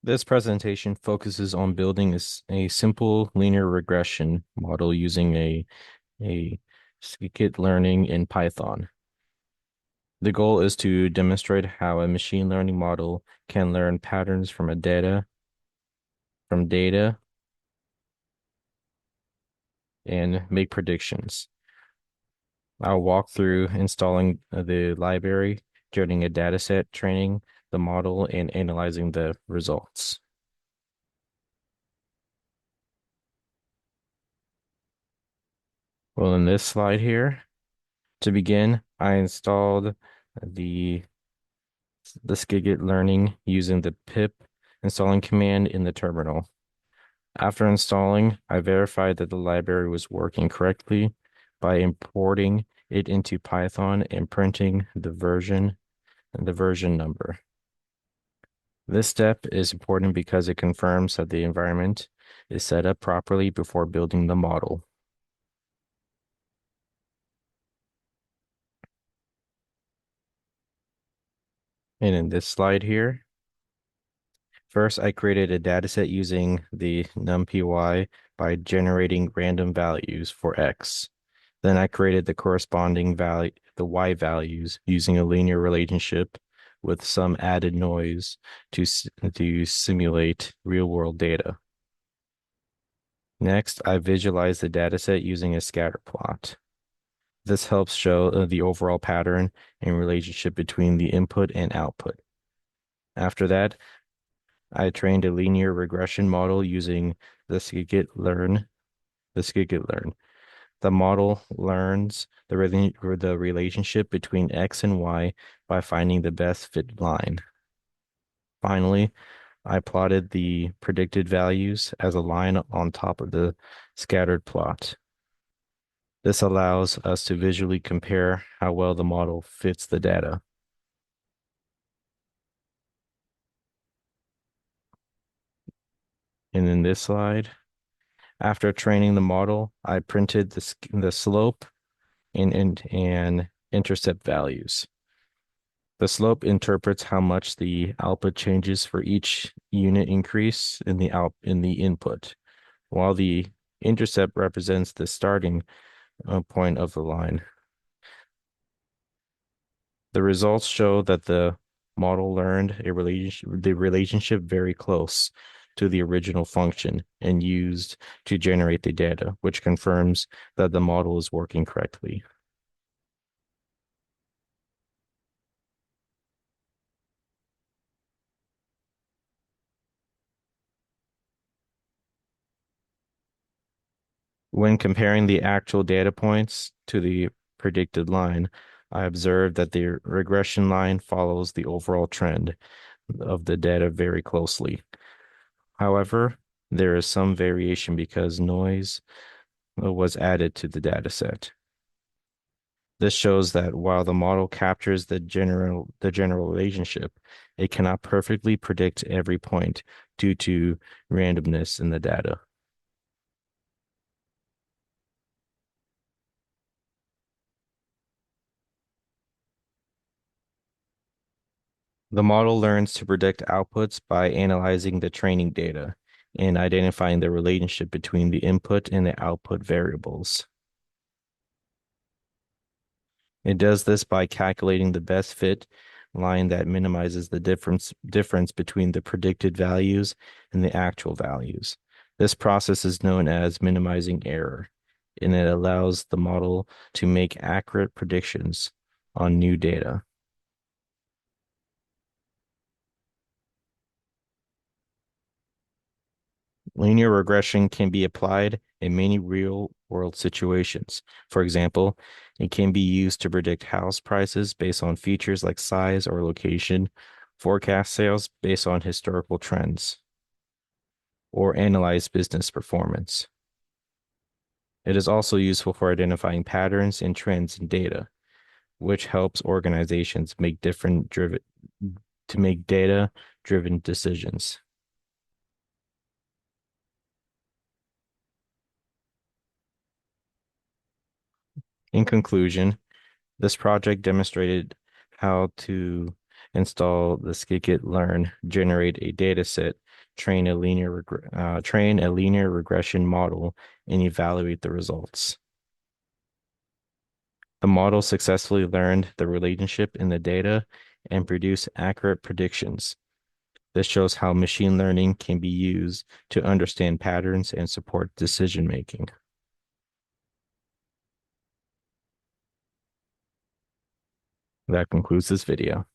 This presentation focuses on building a simple linear regression model using a Scikit-learning in Python. The goal is to demonstrate how a machine learning model can learn patterns from data and make predictions. I'll walk through installing the library, getting a dataset, training the model, and analyzing the results. Well, in this slide here, to begin, I installed the the Scikit-learning using the pip installing command in the terminal. After installing, I verified that the library was working correctly by importing it into Python and printing the version and the version number. This step is important because it confirms that the environment is set up properly before building the model. And in this slide here, first, I created a dataset using the numpy by generating random values for x. Then I created the corresponding value, the y values using a linear relationship with some added noise to simulate real-world data. Next, I visualized the dataset using a scatter plot. This helps show the overall pattern and relationship between the input and output. After that, I trained a linear regression model using the Scikit-learn. The Scikit-learn. The model learns the relationship between X and Y by finding the best fit line. Finally, I plotted the predicted values as a line on top of the scattered plot. This allows us to visually compare how well the model fits the data. And in this slide, after training the model, I printed the slope and intercept values. The slope interprets how much the output changes for each unit increase in the input, while the intercept represents the starting point of the line. The results show that the model learned the relationship very close to the original function and used to generate the data, which confirms that the model is working correctly. When comparing the actual data points to the predicted line, I observed that the regression line follows the overall trend of the data very closely. However, there is some variation because noise was added to the data set. This shows that while the model captures the general relationship, it cannot perfectly predict every point due to randomness in the data. The model learns to predict outputs by analyzing the training data and identifying the relationship between the input and the output variables. It does this by calculating the best fit line that minimizes the difference between the predicted values and the actual values. This process is known as minimizing error, and it allows the model to make accurate predictions on new data. Linear regression can be applied in many real-world situations. For example, it can be used to predict house prices based on features like size or location, forecast sales based on historical trends, or analyze business performance. It is also useful for identifying patterns and trends in data, which helps organizations make data-driven decisions. In conclusion, this project demonstrated how to install the Scikit-learn, generate a dataset train a linear regression model and evaluate the results. The model successfully learned the relationship in the data and produced accurate predictions. This shows how machine learning can be used to understand patterns and support decision making. That concludes this video.